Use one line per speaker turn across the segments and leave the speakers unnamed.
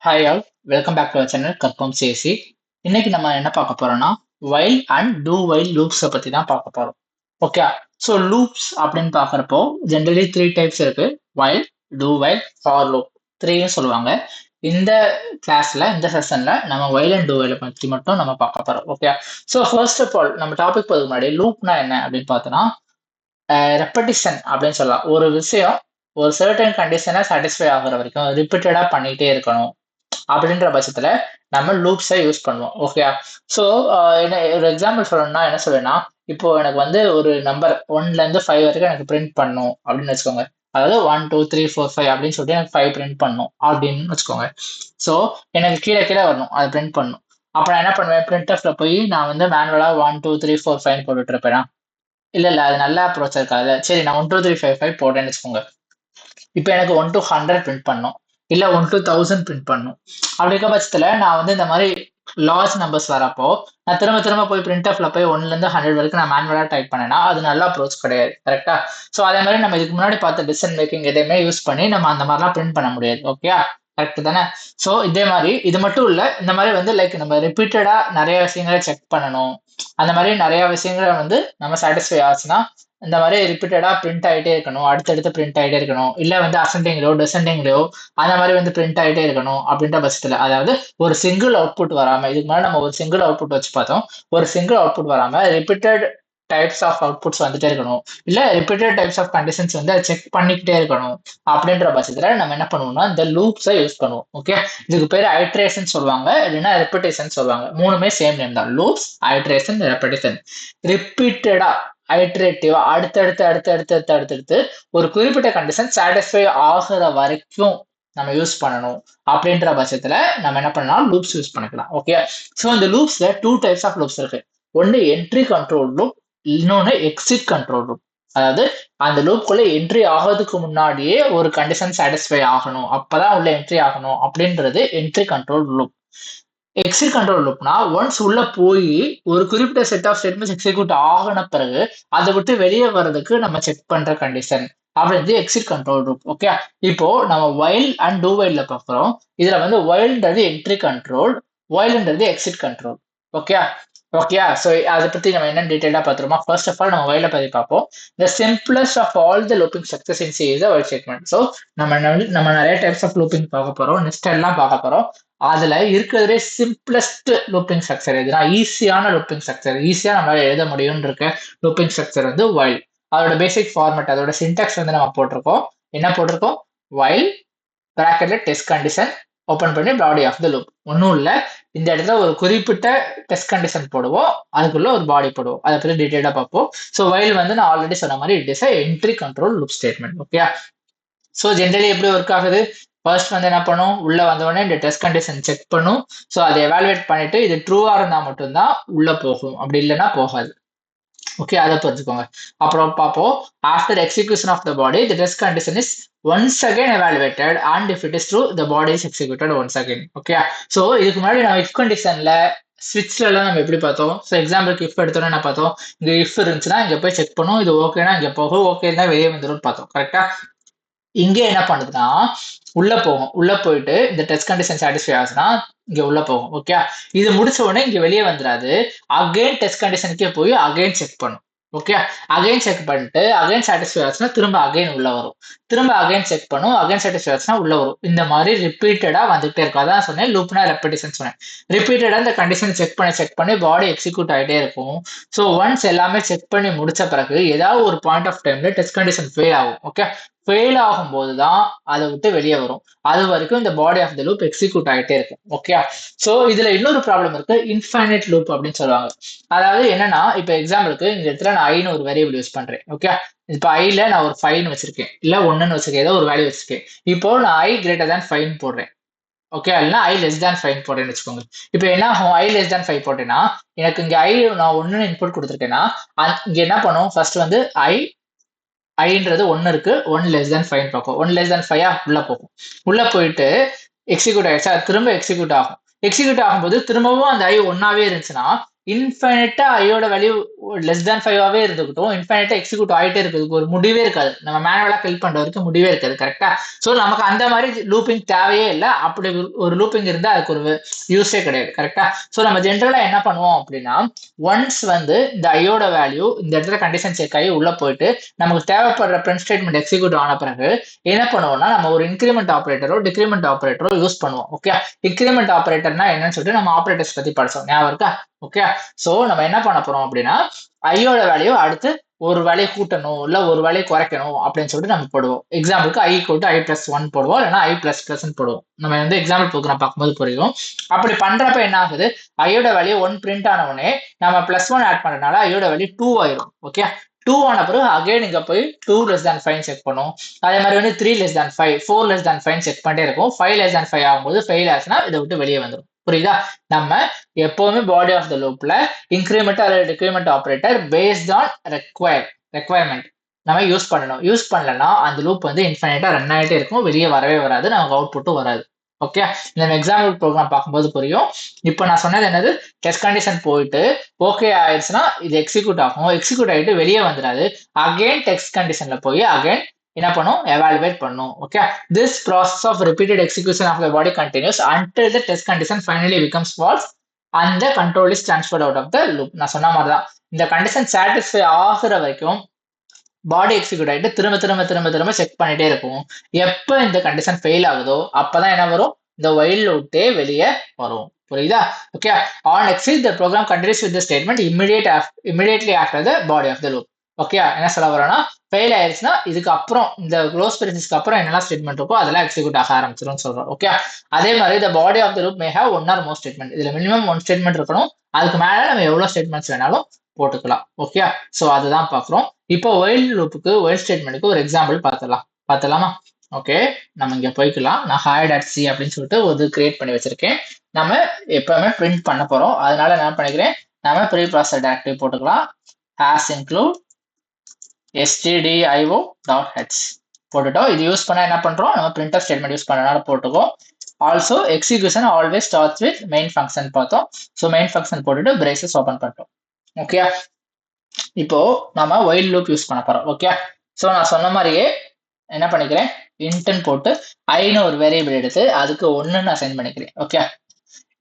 Hi all, welcome back to our channel கற்பம் CSC. இன்னைக்கு நம்ம என்ன பார்க்க போறோம்னா வைல் அண்ட் டூ வைல் லூப்ஸை பத்தி தான் பார்க்க போறோம். ஓகே, ஸோ லூப்ஸ் அப்படின்னு பார்க்குறப்போ ஜென்ரலி த்ரீ டைப்ஸ் இருக்கு. While, do while, for loop, த்ரீயும் சொல்லுவாங்க. இந்த கிளாஸ்ல இந்த செஷன்ல நம்ம வைல் அண்ட் டூ வைலை பற்றி மட்டும் நம்ம பார்க்க போறோம். Okay, so first of all நம்ம டாபிக் போதுக்கு முன்னாடி லூப்னா என்ன அப்படின்னு பார்த்தோன்னா ரெப்படிஷன் அப்படின்னு சொல்லலாம். ஒரு விஷயம் ஒரு சர்டன் கண்டிஷனை சாட்டிஸ்ஃபை ஆகுற வரைக்கும் ரிப்பீட்டடா பண்ணிட்டே இருக்கணும் அப்படின்ற பட்சத்துல நம்ம லூப்ஸை யூஸ் பண்ணுவோம். ஓகே, ஸோ என்ன ஒரு எக்ஸாம்பிள் சொல்லணும்னா என்ன சொல்லுன்னா, இப்போ எனக்கு வந்து ஒரு நம்பர் 1 to 5 வரைக்கும் எனக்கு பிரிண்ட் பண்ணும் அப்படின்னு வச்சுக்கோங்க. அதாவது 1 2 3 4 5 அப்படின்னு சொல்லிட்டு எனக்கு 5 பிரிண்ட் பண்ணும் அப்படின்னு வச்சுக்கோங்க. ஸோ எனக்கு கீழே கீழே வரணும், அதை பிரிண்ட் பண்ணும். அப்போ நான் என்ன பண்ணுவேன், பிரிண்ட் ஆஃப்ல போய் நான் வந்து மேனுவலா 1 2 3 4 5 போட்டுட்டு இருப்பேன். இல்ல அது நல்ல அப்ரோச் இருக்காது. சரி, நான் 1 2 3 4 5 போட்டேன்னு வச்சுக்கோங்க. இப்போ எனக்கு 1 to 100 பிரிண்ட் பண்ணும், இல்ல 1 to 1000 பிரிண்ட் பண்ணும். அப்படி இருக்க பட்சத்துல நான் வந்து இந்த மாதிரி லார்ஜ் நம்பர்ஸ் வரப்போ நான் திரும்ப திரும்ப போய் பிரிண்ட் ஆஃப்ல போய் 1 to 100 வரைக்கும் நான் மேனுவலா டைப் பண்ணேன்னா அது நல்ல அப்ரோச் கிடையாது. கரெக்டா? ஸோ அதே மாதிரி நம்ம இதுக்கு முன்னாடி பார்த்த டிசிஷன் மேக்கிங் எதையுமே யூஸ் பண்ணி நம்ம அந்த மாதிரிலாம் பிரிண்ட் பண்ண முடியாது. ஓகே, கரெக்ட் தானே? ஸோ இதே மாதிரி இது மட்டும் இல்ல, இந்த மாதிரி வந்து லைக் நம்ம ரிப்பீட்டடா நிறைய விஷயங்களை செக் பண்ணணும். அந்த மாதிரி நிறைய விஷயங்களை வந்து நம்ம சாட்டிஸ்ஃபை ஆச்சுன்னா இந்த மாதிரி ரிப்பீட்டடா பிரிண்ட் ஆகிட்டே இருக்கணும், அடுத்தடுத்து பிரிண்ட் ஆகிட்டே இருக்கணும், இல்ல வந்து அசெண்டிங்லயோ டிசெண்டிங்லயோ அந்த மாதிரி வந்து பிரிண்ட் ஆகிட்டே இருக்கணும் அப்படின்ற பட்சத்துல, அதாவது ஒரு சிங்கிள் அவுட்புட் வராம, இதுக்கு மேலே நம்ம ஒரு சிங்கிள் அவுட்புட் வச்சு பார்த்தோம், ஒரு சிங்கிள் அவுட்புட் வராம ரிப்பீட்டட் டைப்ஸ் ஆஃப் அவுட்புட்ஸ் வந்துட்டே இருக்கணும், இல்ல ரிப்பீட்டட் டைப்ஸ் ஆஃப் கண்டிஷன்ஸ் வந்து அதை செக் பண்ணிக்கிட்டே இருக்கணும் அப்படின்ற பட்சத்துல நம்ம என்ன பண்ணுவோம்னா இந்த லூப்ஸை யூஸ் பண்ணுவோம். ஓகே, இதுக்கு பேர் ஐட்ரேஷன் சொல்லுவாங்க, இல்லைன்னா ரெப்பிட்டேஷன் சொல்லுவாங்க. மூணுமே சேம் நேம் தான், லூப்ஸ், ஐட்ரேஷன், ரெப்பிட்டேஷன். ரிப்பீட்டடா ஐட்ரேட்டிவா அடுத்தடுத்து அடுத்தடுத்து அடுத்தடுத்து ஒரு குறிப்பிட்ட கண்டிஷன் சாட்டிஸ்ஃபை ஆகுற வரைக்கும் நம்ம யூஸ் பண்ணணும் அப்படின்ற பட்சத்துல நம்ம என்ன பண்ணலாம், லூப்ஸ் யூஸ் பண்ணிக்கலாம். ஓகே, ஸோ இந்த லூப்ஸ்ல 2 types ஆஃப் லூப்ஸ் இருக்கு. ஒன்னு என்ட்ரி கண்ட்ரோல் லூப், இன்னொன்னு எக்ஸிட் கண்ட்ரோல் லூப். அதாவது அந்த லூப்குள்ள என்ட்ரி ஆகிறதுக்கு முன்னாடியே ஒரு கண்டிஷன் சாட்டிஸ்ஃபை ஆகணும், அப்பதான் உள்ள என்ட்ரி ஆகணும் அப்படின்றது entry control loop. Exit control லூப்னா ஒன்ஸ் உள்ள போய் ஒரு குறிப்பிட்ட செட் ஆஃப் ஸ்டேட்மெண்ட்ஸ் எக்ஸிக்யூட் ஆகின பிறகு அதை விட்டு வெளியே வர்றதுக்கு நம்ம செக் பண்ற கண்டிஷன் அப்படின்றது எக்ஸிட் கண்ட்ரோல் லூப். ஓகே, இப்போ நம்ம வைல் அண்ட் டூ வைல்ல பார்க்குறோம். இதுல வந்து வைல்ன்றது என்ட்ரி கண்ட்ரோல், வைல்ன்றது எக்ஸிட் கண்ட்ரோல். ஓகே, ஓகேயா? ஸோ அதை பத்தி நம்ம என்ன டீடைலா பார்த்துருமா? ஃபர்ஸ்ட் ஆஃப் ஆல் நம்ம வைல பத்தி பார்ப்போம். The simplest of all the looping structures in C is while statement. So நம்ம நிறைய டைப்ஸ் ஆஃப் லூப்பிங் பார்க்க போறோம், நெக்ஸ்ட் எல்லாம் பார்க்க போறோம். அதுல இருக்கிறதுலே சிம்பிளஸ்ட் லூப்பிங் ஸ்ட்ரக்சர் எதுனா, ஈஸியான லூப்பிங் ஸ்ட்ரக்சர், ஈஸியா நம்மளால எழுத முடியும்னு இருக்க லூப்பிங் ஸ்ட்ரக்சர் வந்து வைல். அதோட பேசிக் ஃபார்மேட், அதோட சின்டாக்ஸ் வந்து நம்ம போட்டிருக்கோம். என்ன போட்டிருக்கோம்? வைல் பிராக்கெட்ல டெஸ்ட் கண்டிஷன் ஓப்பன் பண்ணி பாடி ஆஃப் த லூப். ஒன்றும் இல்லை, இந்த இடத்துல ஒரு குறிப்பிட்ட டெஸ்ட் கண்டிஷன் போடுவோம், அதுக்குள்ள ஒரு பாடி போடுவோம். அதை பற்றி டீட்டெயிலாக பார்ப்போம். ஸோ வைல் வந்து நான் ஆல்ரெடி சொன்ன மாதிரி it is entry control loop statement. Okay, so generally எப்படி ஒர்க் ஆகுது? ஃபர்ஸ்ட் வந்து என்ன பண்ணும், உள்ள வந்தோடனே இந்த டெஸ்ட் கண்டிஷன் செக் பண்ணும். ஸோ அதை எவாலுவேட் பண்ணிட்டு இது ட்ரூவா இருந்தா மட்டும்தான் உள்ள போகும், அப்படி இல்லைன்னா போகாது. ஓகே, அதை புரிஞ்சுக்கோங்க. அப்புறம் பார்ப்போம், after execution of the body the test condition is once again evaluated and if it is true the body is executed once again. Okay, so இதுக்கு முன்னாடி நம்ம இஃப் கண்டிஷன்ல ஸ்விட்ச்ல எல்லாம் நம்ம எப்படி பார்த்தோம்? ஸோ எக்ஸாம்பிளுக்கு இஃப் எடுத்தோம்னா என்ன பார்த்தோம்? இங்க இஃப் இருந்துச்சுன்னா இங்க போய் செக் பண்ணும், இது ஓகேனா இங்க போகும், ஓகே தான் வெளியே வந்துடும் பார்த்தோம். கரெக்டா? இங்கே என்ன பண்ணுதுன்னா உள்ள போகும், உள்ள போயிட்டு இந்த டெஸ்ட் கண்டிஷன் சாட்டிஸ்ஃபை ஆச்சுன்னா இங்க உள்ள போகும். ஓகே, இது முடிச்ச உடனே இங்க வெளியே வந்துடாது, அகைன் டெஸ்ட் கண்டிஷனுக்கே போய் அகைன் செக் பண்ணும். ஓகே, அகைன் செக் பண்ணிட்டு அகைன் சாட்டிஸ்ஃபை ஆச்சுன்னா திரும்ப அகைன் உள்ள வரும், திரும்ப அகைன் செக் பண்ணும், அகைன் சாட்டிஸ்ஃபை ஆச்சுன்னா உள்ள வரும். இந்த மாதிரி ரிப்பீட்டடா வந்துகிட்டே இருக்கும். அதான் சொன்னேன், லூப்னா ரெப்பிட்டேஷன் சொன்னேன். ரிப்பீட்டடா இந்த கண்டிஷன் செக் பண்ணி பாடி எக்ஸிக்யூட் ஆகிட்டே இருக்கும். ஸோ ஒன்ஸ் எல்லாமே செக் பண்ணி முடிச்ச பிறகு ஏதாவது ஒரு பாயிண்ட் ஆஃப் டைம்ல டெஸ்ட் கண்டிஷன் ஃபெயில் ஆகும். ஓகே, ஃபெயில் ஆகும்போது தான் அதை விட்டு வெளியே வரும். அது வரைக்கும் இந்த body of the loop execute ஆகிட்டே இருக்கும். ஓகே, ஸோ இதுல இன்னொரு ப்ராப்ளம் இருக்கு, இன்ஃபைனைட் லூப் அப்படின்னு சொல்லுவாங்க. அதாவது என்னன்னா, இப்போ எக்ஸாம்பிளுக்கு இந்த இடத்துல நான் ஐன்னு ஒரு வேரியபிள் யூஸ் பண்றேன். ஓகே, இப்போ ஐல நான் ஒரு 5 வச்சிருக்கேன், இல்ல 1 வச்சிருக்கேன், ஏதோ ஒரு வேல்யூ வச்சிருக்கேன். இப்போ நான் ஐ கிரேட்டர் தேன் 5 போடுறேன். ஓகே, இல்லைன்னா ஐ லெஸ் தேன் 5 போட்டேன்னு வச்சுக்கோங்க. இப்போ என்ன ஆகும், ஐ லெஸ் தேன் 5 போட்டேன்னா எனக்கு இங்க ஐ நான் 1 இன்புட் கொடுத்துருக்கேன்னா இங்க என்ன பண்ணும், ஃபர்ஸ்ட் வந்து ஐன்றது 1 இருக்கு, 1 லெஸ் தேன் 5 பார்க்கும், 1 லெஸ் தேன் 5 உள்ள போகும். உள்ள போயிட்டு எக்ஸிக்யூட் ஆயிடுச்சா, திரும்ப எக்ஸிக்யூட் ஆகும். எக்ஸிக்யூட் ஆகும்போது திரும்பவும் அந்த ஐ ஒன்னாவே இருந்துச்சுன்னா இன்ஃபைனைட்டா ஐயோட வேல்யூ லெஸ் தேன் 5ஆவே இருந்துக்கிட்டும் இன்ஃபைனைட்டா எக்ஸிக்யூட் ஆகிட்டே இருக்குது, ஒரு முடிவே இருக்காது, நம்ம மேனுவலா ஃபில் பண்ற வரைக்கும் முடிவே இருக்காது. கரெக்டா? ஸோ நமக்கு அந்த மாதிரி லூப்பிங் தேவையே இல்லை. அப்படி ஒரு லூப்பிங் இருந்தால் அதுக்கு ஒரு யூஸே கிடையாது. கரெக்டா? ஸோ நம்ம ஜென்ரலா என்ன பண்ணுவோம் அப்படின்னா, ஒன்ஸ் வந்து இந்த ஐயோட வேல்யூ இந்த இடத்துல கண்டிஷன் செக் ஆகி உள்ள போயிட்டு நமக்கு தேவைப்படுற பிரிண்ட் ஸ்டேட்மெண்ட் எக்ஸிக்யூட் ஆன பிறகு என்ன பண்ணுவோம்னா, நம்ம ஒரு இன்கிரிமெண்ட் ஆபரேட்டரோ டிக்ரிமெண்ட் ஆபரேட்டரோ யூஸ் பண்ணுவோம். ஓகே, இன்கிரிமெண்ட் ஆபரேட்டர்னா என்னன்னு சொல்லிட்டு நம்ம ஆபரேட்டர்ஸ் பத்தி படிச்சோம், ஞாபகம் இருக்கா? ஓகே, சோ நம்ம என்ன பண்ண போறோம் அப்படின்னா, ஐயோட வேல்யூ அடுத்து ஒரு வேலையை கூட்டணும் இல்ல ஒரு வேலையை குறைக்கணும் அப்படின்னு சொல்லிட்டு நம்ம போடுவோம். எக்ஸாம்பிளுக்கு I equal to I plus 1 போடுவோம், இல்லைன்னா ஐ பிளஸ் பிளஸ் போடுவோம். நம்ம வந்து எக்ஸாம்பிள் ப்ரோக்ராம் பார்க்கும்போது புரியும். அப்படி பண்றப்ப என்ன ஆகுது, ஐயோட வேல்யூ 1 பிரிண்ட் ஆன உடனே நம்ம +1 ஆட் பண்றதுனால ஐயோட வேல்யூ 2 ஆயிரும். ஓகே, 2 ஆன பிறகு அகைன் இங்க போய் 2 less than 5 செக் பண்ணும். அதே மாதிரி வந்து 3 less than 5, 4 less than 5 check பண்ணிட்டே இருக்கும். 5 less than 5 ஆகும்போது ஃபெயில் ஆச்சுன்னா இதை விட்டு வெளியே வந்துடும். புரியுதா? நம்ம எப்பவுமே பாடி ஆஃப் த லூப்ல இன்கிரிமெண்ட் அல்லது decrement operator based on requirement நம்ம யூஸ் பண்ணணும். யூஸ் பண்ணலன்னா அந்த லூப் வந்து இன்ஃபைனைட்டா ரன் ஆகிட்டே இருக்கும், வெளியே வரவே வராது, நமக்கு அவுட்புட்டும் வராது. ஓகே, இந்த எக்ஸாம்பிள் ப்ரோக்ராம் பார்க்கும்போது புரியும். இப்போ நான் சொன்னது என்னது, டெஸ்ட் கண்டிஷன் போயிட்டு ஓகே ஆயிடுச்சுன்னா இது எக்ஸிக்யூட் ஆகும், எக்ஸிக்யூட் ஆகிட்டு வெளியே வந்துடாது, அகைன் டெஸ்ட் கண்டிஷன்ல போய் அகைன் என்ன பண்ணும், எவாலுவேட் பண்ணும். Okay, this process of repeated execution of the body continues until the test condition finally becomes false and the control is transferred out of the loop. நான் சொன்ன மாதிரி தான், இந்த கண்டிஷன் சாட்டிஸ்ஃபை ஆகுற வரைக்கும் பாடி எக்ஸிக்யூட் ஆகிட்டு திரும்ப திரும்ப திரும்ப திரும்ப செக் பண்ணிட்டே இருக்கும். எப்போ இந்த கண்டிஷன் ஃபெயில் ஆகுதோ அப்பதான் என்ன வரும், இந்த வைல் லூப்பே வெளியே வரும். புரியுதா? Okay, on exit the program continues with the statement immediately after the body of the loop. Okay, என்ன சொல்ல வரோம்னா, ஃபெயில் ஆயிடுச்சுன்னா இதுக்கு அப்புறம் இந்த க்ளோஸ் பெரிசிஸ்க்கு அப்புறம் என்னெல்லாம் ஸ்டேட்மெண்ட் இருக்கோ அதெல்லாம் எக்ஸிக்யூட் ஆக ஆரம்பிச்சிடும் சொல்றோம். ஓகே, அதே மாதிரி the body of the loop may have one or more statement. இதுல மினிமம் 1 ஸ்டேட்மெண்ட் இருக்கணும், அதுக்கு மேல நம்ம எவ்வளவு ஸ்டேட்மெண்ட்ஸ் வேணாலும் போட்டுக்கலாம். ஓகே, சோ அதுதான் பாக்குறோம். இப்போ வைல் லூப்புக்கு வைல் ஸ்டேட்மெண்ட்டுக்கு ஒரு எக்ஸாம்பிள் பார்த்தலாமா? ஓகே, நம்ம இங்க போய்க்கலாம். நான் hi.c அப்படின்னு சொல்லிட்டு ஒரு கிரியேட் பண்ணி வச்சிருக்கேன். நம்ம எப்பவுமே பிரிண்ட் பண்ண போறோம், அதனால நான் பண்ணிக்கிறேன், நம்ம ப்ரீ ப்ராசஸ் டைரக்டரி போட்டுக்கலாம். has include stdio.h போட்டுட்டோம். இது யூஸ் பண்ணா என்ன பண்றோம், நம்ம printf ஸ்டேட்மெண்ட் யூஸ் பண்ணனால போட்டுக்கோம். Also execution always starts with main function பார்த்தோம். ஸோ மெயின் ஃபங்க்ஷன் போட்டுட்டு பிரேசஸ் ஓபன் பண்ணிட்டோம். ஓகே, இப்போ நம்ம வைல் லூப் யூஸ் பண்ண போறோம். ஓகே, ஸோ நான் சொன்ன மாதிரியே என்ன பண்ணிக்கிறேன், இன்டன் போட்டு ஐன்னு ஒரு வேரியபிள் எடுத்து அதுக்கு 1ன்னு அசைன் பண்ணிக்கிறேன். ஓகே,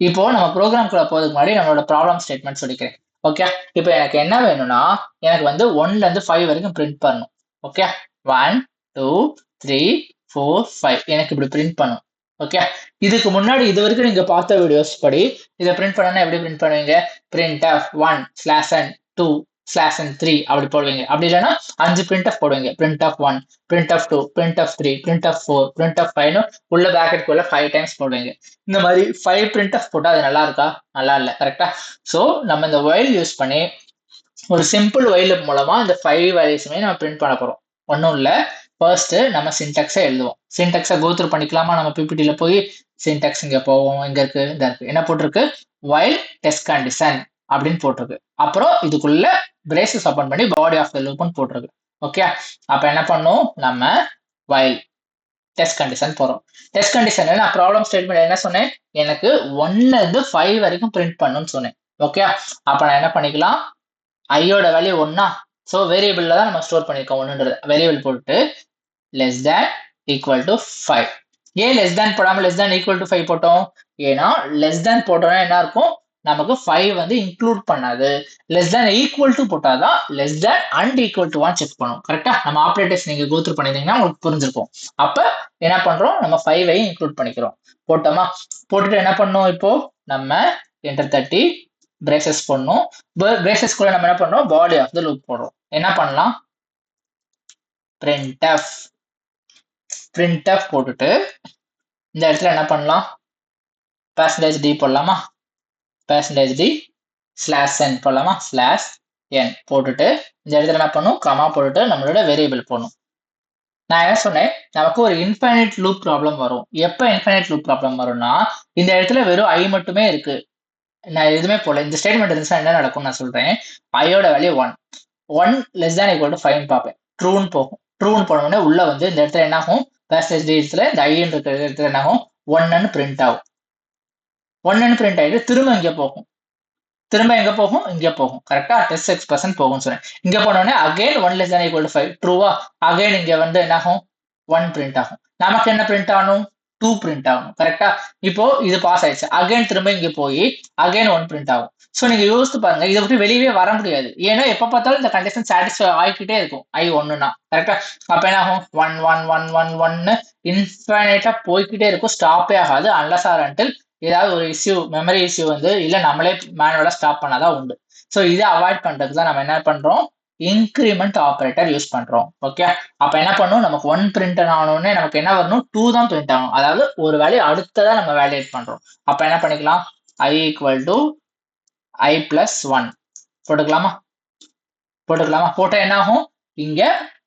இப்போ நம்ம ப்ரோக்ராம்குள்ள போறதுக்கு முன்னாடி நம்மளோட ப்ராப்ளம் ஸ்டேட்மெண்ட் சொல்லிக்கிறேன். ஓகே, இப்போ எனக்கு என்ன வேணும்னா, எனக்கு வந்து 1ல இருந்து 5 வரைக்கும் பிரிண்ட் பண்ணணும். ஓகே, 1 2 3 4 5 எனக்கு இப்படி பிரிண்ட் பண்ணும். ஓகே, இதுக்கு முன்னாடி இது வரைக்கும் நீங்க பார்த்த வீடியோஸ் படி இதை பிரிண்ட் பண்ணா எப்படி பிரிண்ட் பண்ணுவீங்க, printf 1/2/3 அப்படி போடுவீங்க. அப்படி இல்லைன்னா 5 printf போடுவீங்க, printf 1 printf 2 printf 3 printf 4 printf 5 உள்ள பிராக்கெட்குள்ள 5 டைம்ஸ் போடுவீங்க. இந்த மாதிரி 5 printf போட்டா அது நல்லா இருக்கா? நல்லா இல்லை. கரெக்டா? ஸோ நம்ம இந்த வைல் யூஸ் பண்ணி ஒரு சிம்பிள் வைல் மூலமா இந்த 5 வேல்யூஸுமே நம்ம பிரிண்ட் பண்ண போறோம். ஒன்றும் இல்லை, ஃபர்ஸ்ட் நம்ம சின்டாக்ஸை எழுதுவோம். சின்டாக்ஸை கோத்ரூ பண்ணிக்கலாமா? நம்ம பிபிடியில் போய் சின்டாக்ஸ் இங்கே போவோம். இங்க இருக்கு, இந்த இருக்கு, என்ன போட்டிருக்கு, வைல் டெஸ்ட் கண்டிஷன் அப்படின்னு போட்டிருக்கு. அப்புறம் இதுக்குள்ள பிரேசஸ் ஓபன் பண்ணி பாடி ஆஃப் த லூப்னு போட்டிருக்கு. ஓகே, அப்ப என்ன பண்ணும், நம்ம வைல் டெஸ்ட் கண்டிஷன் போறோம். டெஸ்ட் கண்டிஷன் நான் ப்ராப்ளம் ஸ்டேட்மெண்ட் என்ன சொன்னேன், எனக்கு 1ல இருந்து 5 வரைக்கும் பிரிண்ட் பண்ணணும்னு சொன்னேன். ஓகே, அப்ப நான் என்ன பண்ணிக்கலாம், ஐயோட வேல்யூ 1, ஸோ வேரியபிள்ல தான் நம்ம ஸ்டோர் பண்ணிருக்கோம் 1ன்றது, வேரியபிள் போட்டு less than equal to 5. ஏன் less than போடாம less than equal to 5 போட்டோம், ஏன்னா less than போட்டோம்னா என்ன இருக்கும், நமக்கு 5 வந்து இன்க்ளூட் பண்ணாது. less than equal to போட்டாதான் less than and equal to 1 check பண்ணும். கரெக்டா? நம்ம ஆப்ரேட்டர்ஸ் நீங்க கோத்ரூ பண்ணிருந்தீங்கன்னா உங்களுக்கு புரிஞ்சிருக்கும். அப்ப என்ன பண்றோம், நம்ம 5ஐயும் இன்க்ளூட் பண்ணிக்கிறோம். போட்டோமா? போட்டுட்டு என்ன பண்ணோம், இப்போ நம்ம என்டர் தட்டி பிரேசஸ் பண்ணோம். பிரேசஸ் கூட நம்ம என்ன பண்றோம், பாடி ஆஃப் த லூப் போடுறோம். என்ன பண்ணலாம், printf போட்டுட்டு இந்த இடத்துல என்ன பண்ணலாம், %d போடலாமா, %d /n போடலாமா, /n போட்டுட்டு இந்த இடத்துல என்ன பண்ணும், கமா போட்டுட்டு நம்மளோட வேரியபிள் போடணும். நான் என்ன சொன்னேன், நமக்கு ஒரு இன்ஃபைனைட் லூப் ப்ராப்ளம் வரும். எப்ப இன்ஃபைனைட் லூப் ப்ராப்ளம் வரும்னா, இந்த இடத்துல வெறும் ஐ மட்டுமே இருக்கு, நான் எதுவுமே போடல. இந்த ஸ்டேட்மெண்ட் இருந்துச்சுன்னா என்ன நடக்கும் நான் சொல்றேன். ஐயோட value 1 less than equal to 5 பார்ப்பேன், ட்ரூன்னு போகும். ட்ரூன்னு போனோடனே உள்ள வந்து இந்த இடத்துல என்ன ஆகும், % இடத்துல இந்த ஐன்னு இருக்கிற இடத்துல என்ன ஆகும், 1ன்னு பிரிண்ட் ஆகும். 1ன்னு பிரிண்ட் ஆகிட்டு திரும்ப இங்கே போகும். திரும்ப எங்க போகும்? இங்க போகும். கரெக்ட்டா? டெஸ்ட் எக்ஸ்பிரஷன் போகும்னு சொன்னேன். இங்க போனோனே again 1 less than equal to 5 ட்ரூவா? அகைன் இங்க வந்து என்ன ஆகும்? 1 பிரிண்ட் ஆகும். நமக்கு என்ன பிரிண்ட் ஆகணும்? 2 பிரிண்ட் ஆகும். கரெக்ட்டா? இப்போ இது பாஸ் ஆயிடுச்சு. அகைன் திரும்ப இங்க போய் அகைன் 1 பிரிண்ட் ஆகும். சோ நீங்க யோசித்து பாருங்க. இத விட்டு வெளியவே வர முடியாது. ஏன்னா எப்ப பார்த்தாலும் இந்த கண்டிஷன் சாட்டிஸ்ஃபை ஆகிக்கிட்டே இருக்கும். I 1னா. கரெக்ட்டா? அப்ப என்ன ஆகும்? 1 1 1 1 1 இன்ஃபைனைட்டா போய்க்கிட்டே இருக்கும். ஸ்டாப்பே ஆகாது. அன்லெஸ் ஆர் அன்டில் ஏதாவது ஒரு இஷ்யூ மெமரி இஷ்யூ வந்து இல்ல நம்மளே மேனுவலா ஸ்டாப் பண்ணாதான் உண்டு. சோ இதை அவாய்ட் பண்றதுக்கு தான் நம்ம என்ன பண்றோம்? இன்கிரிமெண்ட் ஆபரேட்டர் யூஸ் பண்றோம். ஓகே, அப்ப என்ன பண்ணும்? நமக்கு 1 பிரிண்ட் ஆனோடனே நமக்கு என்ன வரணும்? 2 தான் பிரிண்ட் ஆகணும். அதாவது ஒரு வேல்யூ அடுத்ததா நம்ம வேலிடேட் பண்றோம். அப்ப என்ன பண்ணிக்கலாம்? I equal to I plus 1 போட்டுக்கலாமா? போட்டா என்ன ஆகும்? இங்க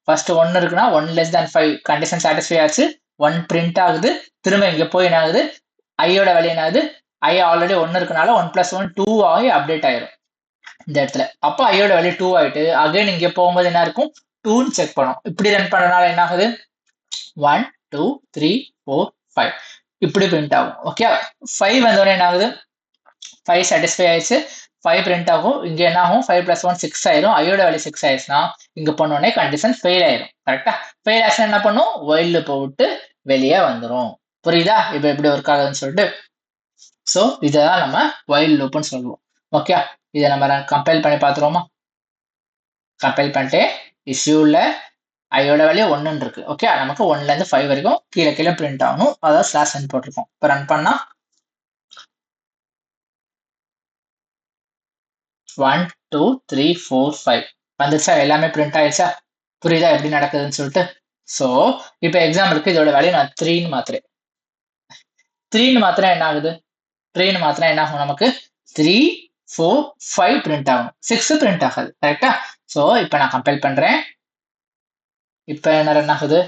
ஃபர்ஸ்ட் 1 இருக்குன்னா 1 லெஸ் தேன் 5 கண்டிஷன் சாட்டிஸ்ஃபை ஆச்சு. 1 பிரிண்ட் ஆகுது. திரும்ப இங்க போய் என்ன ஆகுது? ஐயோட வேல்யூ என்ன ஆகுது? ஐ ஆல்ரெடி 1 இருக்கனால 1 பிளஸ் 1 2 ஆகி அப்டேட் ஆயிரும் இந்த இடத்துல. அப்ப ஐயோட வேல்யூ 2 ஆயிட்டு அகைன் இங்க போகும்போது என்ன இருக்கும்? 2 செக் பண்ணும். இப்படி ரன் பண்ணனால என்ன ஆகுது? 1 2 3 4 5 இப்படி பிரிண்ட் ஆகும். ஓகே, 5 வந்தோடனே என்ன ஆகுது? 5 சாட்டிஸ்ஃபை ஆயிடுச்சு. 5 பிரிண்ட் ஆகும். இங்க என்ன ஆகும்? 5 பிளஸ் 1 6 ஆயிரும். ஐயோட வேல்யூ 6 ஆயிடுச்சுன்னா இங்க பண்ணோடனே கண்டிஷன் ஃபெயில் ஆயிரும். கரெக்டா? ஃபெயில் ஆச்சுன்னா என்ன பண்ணும்? வைல் லூப் விட்டு வெளியே வந்துரும். புரியுதா இப்ப எப்படி ஒர்க் ஆகுதுன்னு சொல்லிட்டு? சோ இதான் நம்ம வைல் லூப்னு சொல்லுவோம். ஓகே, இதை நம்ம கம்பைல் பண்ணி பார்த்துருவோமா? கம்பைல் பண்ணிட்டு இஷ்யூல ஐயோட வேல்யூ 1 இருக்கு. ஓகே, நமக்கு 1ல இருந்து 5 வரைக்கும் கீழே கீழே பிரிண்ட் ஆகணும். அதாவது ஸ்லாஷ் n போட்டிருக்கோம். இப்போ ரன் பண்ணா 1 2 3 4 5 வந்துச்சா? எல்லாமே பிரிண்ட் ஆயிடுச்சா? புரியுதா எப்படி நடக்குதுன்னு சொல்லிட்டு? சோ இப்போ எக்ஸாம்பிளுக்கு இதோட வேல்யூ நான் 3ன்னு மாத்துறேன். 3ன்னு மாத்திரம் என்ன ஆகுது? 3ன்னு மாத்திரம் என்ன ஆகும்? நமக்கு 3 4 5 பிரிண்ட் ஆகும். 6 பிரிண்ட் ஆகாது. கரெக்டா? சோ இப்போ நான் கம்பைல் பண்றேன். இப்போ என்ன ரன் ஆகுது?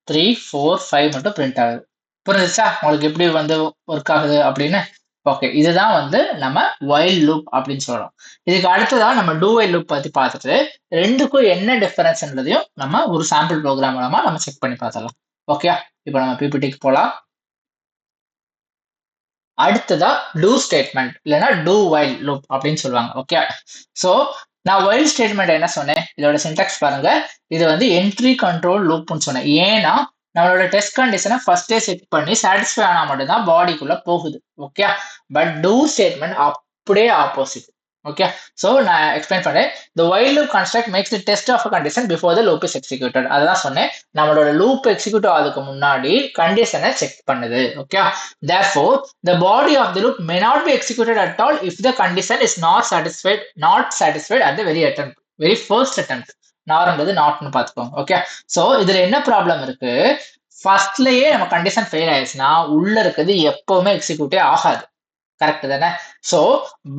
3 4 5 மட்டும் பிரிண்ட் ஆகுது. புரிஞ்சுச்சா உங்களுக்கு எப்படி வந்து ஒர்க் ஆகுது அப்படின்னு? ஓகே, இதுதான் வந்து நம்ம வைல் லூப் அப்படின்னு சொல்றோம். இதுக்கு அடுத்ததா நம்ம டூ வைல் லூப் பத்தி பார்த்துட்டு ரெண்டுக்கும் என்ன டிஃபரன்ஸ்ன்றதையும் நம்ம ஒரு சாம்பிள் ப்ரோக்ராம் மூலமா நம்ம செக் பண்ணி பார்த்தலாம். ஓகே, இப்போ நம்ம பிபிடிக்கு போலாம். அடுத்ததா டூ ஸ்டேட்மெண்ட் இல்லைன்னா டூ வைல் லூப் அப்படின்னு சொல்லுவாங்க. ஓகே, சோ நான் வைல் ஸ்டேட்மெண்ட் என்ன சொன்னேன்? இதோட சின்டாக்ஸ் பாருங்க. இது வந்து என்ட்ரி கண்ட்ரோல் லூப்னு சொன்னேன். ஏன்னா நம்மளோட டெஸ்ட் கண்டிஷனை ஃபர்ஸ்டே செட் பண்ணி சாட்டிஸ்ஃபை ஆனா மட்டும்தான் பாடிக்குள்ள போகுது. ஓகே, பட் டூ ஸ்டேட்மெண்ட் அப்படியே ஆப்போசிட். ஓகே, சோ நான் எக்ஸ்பிளைன் பண்ணேன். The while loop construct makes the test of a condition before the loop is executed. அதான் சொன்னேன். நம்மளோட லூப் எக்ஸிக்யூட் ஆகிறதுக்கு முன்னாடி கண்டிஷனை செக் பண்ணுது. Okay, therefore the body of the loop may not be executed at all if the condition is not satisfied at the very first attempt. நார்ன்றது நாட்னு பார்த்துக்கோங்க. Okay, so இதுல என்ன ப்ராப்ளம் இருக்கு? ஃபர்ஸ்ட்லயே நம்ம கண்டிஷன் ஃபெயில் ஆயிடுச்சுன்னா உள்ள இருக்கிறது எப்பவுமே எக்ஸிக்யூட்டே ஆகாது. கரெக்ட் தானே? So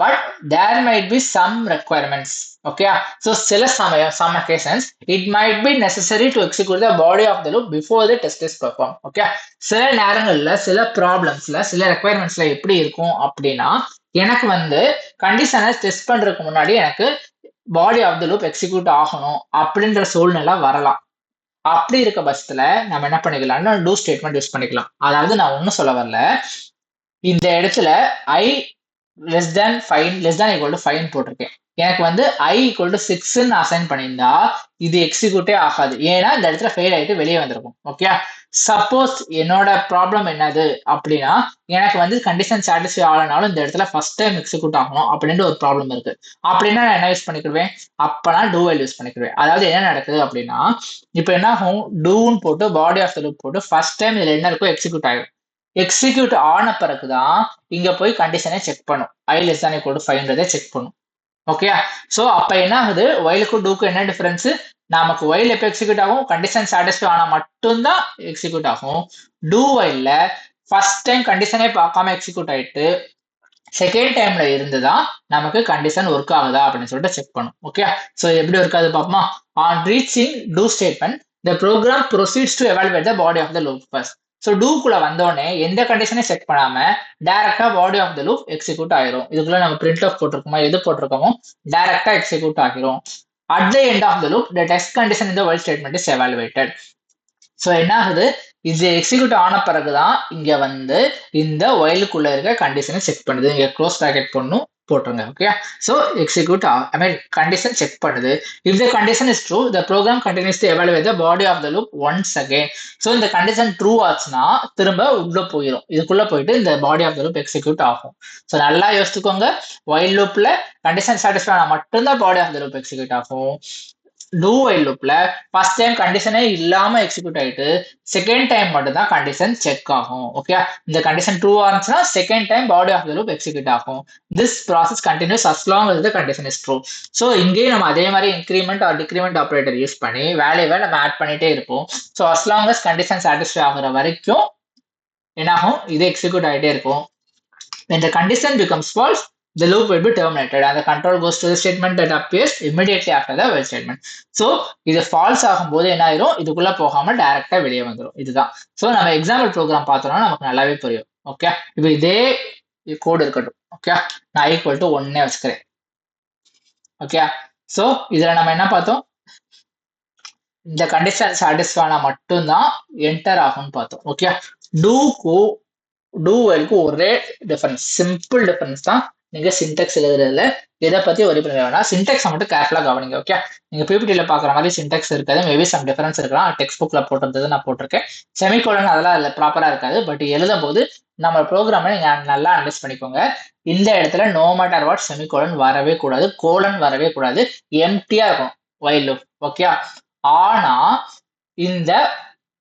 but there might be some requirements. Okay, so சில சமயம் some occasions it might be necessary to execute the body of the loop before the test is perform. Okay, சில நேரங்கள்ல சில ப்ராப்ளம்ஸ்ல சில ரெக்வயர்மெண்ட்ஸ்ல எப்படி இருக்கும் அப்படின்னா எனக்கு வந்து கண்டிஷனை டெஸ்ட் பண்றதுக்கு முன்னாடி எனக்கு body of the loop execute ஆகணும் அப்படின்ற சூழ்நிலை வரலாம். அப்படி இருக்க பட்சத்துல நம்ம என்ன பண்ணிக்கலாம்னா டூ ஸ்டேட்மெண்ட் யூஸ் பண்ணிக்கலாம். அதாவது நான் ஒன்னும் சொல்ல வரல, இந்த இடத்துல I less than 5 less than equal to 5 போட்டிருக்கேன். எனக்கு வந்து I equal to 6ன்னு அசைன் பண்ணியிருந்தா இது எக்ஸிக்யூட்டே ஆகாது. ஏன்னா இந்த இடத்துல ஃபெயில் ஆயிட்டு வெளியே வந்திருக்கும். ஓகே, சப்போஸ் என்னோட ப்ராப்ளம் என்னது அப்படின்னா எனக்கு வந்து கண்டிஷன் சாட்டிஸ்ஃபை ஆகலனாலும் இந்த இடத்துல ஃபர்ஸ்ட் டைம் எக்ஸிக்யூட் ஆகணும் அப்படின்ற ஒரு ப்ராப்ளம் இருக்கு. அப்படின்னா நான் என்ன யூஸ் பண்ணிக்கிடுவேன்? அப்ப நான் டூ வைல் யூஸ் பண்ணிக்கிடுவேன். அதாவது என்ன நடக்குது அப்படின்னா இப்போ என்ன ஆகும்? டூன்னு போட்டு பாடி ஆஃப் த லூப் போட்டு ஃபர்ஸ்ட் டைம் இதுல என்ன இருக்கோ எக்ஸிக்யூட் ஆகும். எக்ஸிக்யூட் ஆன பிறகுதான் இங்க போய் கண்டிஷனை செக் பண்ணும். I less than equal to 5 check பண்ணும். ஓகே, சோ அப்ப என்ன ஆகுது? வைலுக்கும் டூக்கும் என்ன டிஃபரன்ஸ்? நமக்கு வைல் எப்ப எக்ஸிக்யூட் ஆகும்? கண்டிஷன் சாட்டிஸ்ஃபை ஆனா மட்டும்தான் எக்ஸிக்யூட் ஆகும். டூ வைல்ல ஃபர்ஸ்ட் டைம் கண்டிஷனே பார்க்காம எக்ஸிக்யூட் ஆயிட்டு செகண்ட் டைம்ல இருந்துதான் நமக்கு கண்டிஷன் ஒர்க் ஆகுதா அப்படின்னு சொல்லிட்டு செக் பண்ணும். ஓகே, சோ எப்படி ஒர்க் ஆகுது பாப்போமா? On reaching do statement the program proceeds to evaluate the body of the loop first. So டூக்குள்ள வந்தோடனே எந்த கண்டிஷனையும் செக் பண்ணாம டைரக்டா body of the loop execute ஆயிரும். இதுக்குள்ள நம்ம பிரிண்ட் ஆஃப் போட்டிருக்கோமோ எது போட்டிருக்கோமோ டைரக்டா எக்ஸிக்யூட் ஆகிரும். At the end of the loop the test condition in the while statement is evaluated. So என்ன ஆகுது, இது எக்ஸிக்யூட் ஆன பிறகுதான் இங்க வந்து இந்த ஒயிலுக்குள்ள இருக்க கண்டிஷனை செக் பண்ணுது. இங்க க்ளோஸ் பிராக்கெட் பண்ணும் போட்டுருங்க. Okay, so execute I mean condition check பண்ணுது. If the condition is true the program continues to evaluate the body of the loop once again. So இந்த கண்டிஷன் ட்ரூ ஆச்சுன்னா திரும்ப உள்ள போயிடும், இதுக்குள்ள போயிட்டு இந்த body of the loop execute ஆகும். ஸோ நல்லா யோசிச்சுக்கோங்க, ஒயில் லூப்ல கண்டிஷன் சாட்டிஸ்ஃபை ஆனா மட்டும்தான் body of the loop execute ஆகும். டூ வைல் லூப்ல ஃபர்ஸ்ட் டைம் கண்டிஷனே இல்லாம எக்ஸிக்யூட் ஆயிட்டு செகண்ட் டைம் மட்டும் தான் கண்டிஷன் செக் ஆகும். ஓகே, இந்த கண்டிஷன் ட்ரூ ஆச்சுன்னா second time body of the loop execute ஆகும். This process continues as long as the condition is true. So இங்கேயும் நம்ம அதே மாதிரி increment or decrement operator use பண்ணி வேல்யூவை நம்ம ஆட் பண்ணிட்டே இருப்போம். So as long as condition satisfy ஆகுற வரைக்கும் என்னாகும், இது எக்ஸிக்யூட் ஆகிட்டே இருக்கும். When the condition becomes false, the loop will be terminated and the control goes to the statement that appears immediately after the while statement. So இது falls ஆகும்போது என்ன ஆயிரும், இதுக்குள்ள போகாம டைரக்டா வெளியே வந்துடும். இதுதான். ஸோ நம்ம எக்ஸாம்பிள் ப்ரோக்ராம் பார்த்தோம்னா நமக்கு நல்லாவே புரியும். ஓகே, இப்போ இதே கோடு இருக்கட்டும். ஓகே, நான் ஈக்குவல் டு 1 வச்சுக்கிறேன். ஓகே, ஸோ இதுல நம்ம என்ன பார்த்தோம், இந்த கண்டிஷன் சாட்டிஸ்ஃபை ஆனா மட்டும்தான் என்டர் ஆகும்னு பார்த்தோம். ஓகே, டூ வைலுக்கு ஒரே டிஃபரன்ஸ், சிம்பிள் டிஃபரன்ஸ் தான். நீங்க சின்டெக்ஸ் எழுதுறதுல இதை பத்தி ஒரே பண்ண வேணாம், சின்டெக்ஸ் மட்டும் கேர்ஃபுல்லா கவனிங்க. ஓகே, நீங்க பிபிடியில பாக்குற மாதிரி சின்டெக்ஸ் இருக்காது, மேபி சம் டிஃபரன்ஸ் இருக்கலாம். டெக்ஸ்ட் புக்ல போட்டிருந்தது நான் போட்டிருக்கேன். செமிகோலன் அதெல்லாம் ப்ராப்பரா இருக்காது, பட் எழுதும் போது நம்ம ப்ரோக்ராமை நீங்க நல்லா அண்டர்ஸ்ட் பண்ணிக்கோங்க. இந்த இடத்துல நோ மேட்டர் வாட் செமிகோலன் வரவே கூடாது, கோலன் வரவே கூடாது, எம்டியா இருக்கும் வைல் லூப். ஓகே, ஆனா இந்த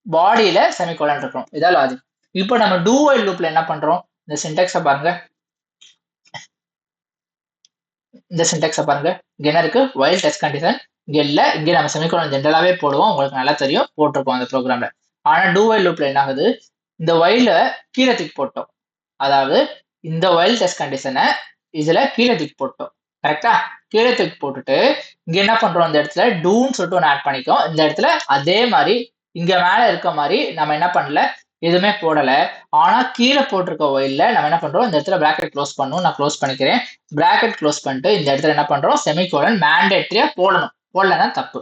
பாடியில செமிகோலன் இருக்கும், இதான் லாஜிக். இப்போ நம்ம டூ வைல் லூப்ல என்ன பண்றோம், இந்த சின்டெக்ஸை பாருங்க, இந்த சின்டெக்ஸை பாருங்க. இங்க என்ன இருக்கு, வைல் டெஸ்ட் கண்டிஷன் இங்க இல்ல, இங்க நம்ம செமிகோலன் ஜென்ரலாவே போடுவோம், உங்களுக்கு நல்லா தெரியும், போட்டிருப்போம் அந்த ப்ரோக்ராம்ல. ஆனா டூ வைல் லூப்ல என்ன ஆகுது, இந்த வைல கீழே தூக்கி போட்டோம், அதாவது இந்த வைல் டெஸ்ட் கண்டிஷனை இதுல கீழே தூக்கி போட்டோம். கரெக்டா, கீழே தூக்கி போட்டுட்டு இங்க என்ன பண்றோம், இந்த இடத்துல டூன்னு சொல்லிட்டு ஒன்று ஆட் பண்ணிக்கோம். இந்த இடத்துல அதே மாதிரி இங்க மேல இருக்க மாதிரி நம்ம என்ன பண்ணல, எதுவுமே போடல. ஆனா கீழே போட்டிருக்க ஒயில்ல நம்ம என்ன பண்றோம், இந்த இடத்துல பிராக்கெட் க்ளோஸ் பண்ணணும், நான் க்ளோஸ் பண்ணிக்கிறேன். பிராக்கெட் க்ளோஸ் பண்ணிட்டு இந்த இடத்துல என்ன பண்றோம், செமிகோலன் மேண்டேட்டரியா போடணும், போடலன்னா தப்பு.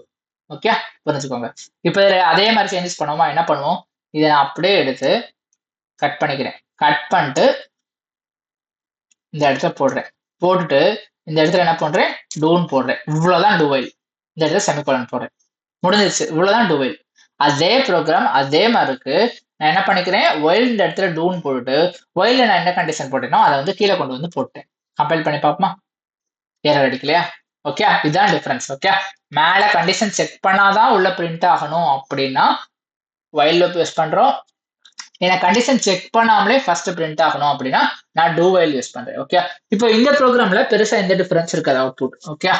ஓகே, புரிஞ்சுக்கோங்க. இப்போ அதே மாதிரி சேஞ்சஸ் பண்ணுவோமா, என்ன பண்ணுவோம், இதை நான் அப்படியே எடுத்து கட் பண்ணிக்கிறேன். கட் பண்ணிட்டு இந்த இடத்துல போடுறேன், போட்டுட்டு இந்த இடத்துல என்ன பண்றேன், டூன்னு போடுறேன். இவ்வளவுதான் டூ வைல். இந்த இடத்துல செமிகோலன் போடுறேன், முடிஞ்சிருச்சு. இவ்வளவுதான் டூ வைல். அதே ப்ரோக்ராம் அதே மாதிரி இருக்கு. நான் என்ன பண்ணிக்கிறேன், ஒயில் இந்த இடத்துல டூன்னு போட்டுட்டு ஒயில்ல நான் என்ன கண்டிஷன் போட்டேனோ அதை வந்து கீழே கொண்டு வந்து போட்டேன். கம்பைல் பண்ணி பார்ப்போமா, எரர் அடிக்கலையா? ஓகே, இதுதான் டிஃபரன்ஸ். ஓகே, மேல கண்டிஷன் செக் பண்ணாதான் உள்ள பிரிண்ட் ஆகணும் அப்படின்னா ஒயில் லூப் யூஸ் பண்றோம். ஏன்னா கண்டிஷன் செக் பண்ணாமலே ஃபர்ஸ்ட் பிரிண்ட் ஆகணும் அப்படின்னா நான் டூ வைல் யூஸ் பண்றேன். ஓகே, இப்போ இந்த ப்ரோக்ராம்ல பெருசா எந்த டிஃபரன்ஸ் இருக்காது அவுட்புட். ஓகே,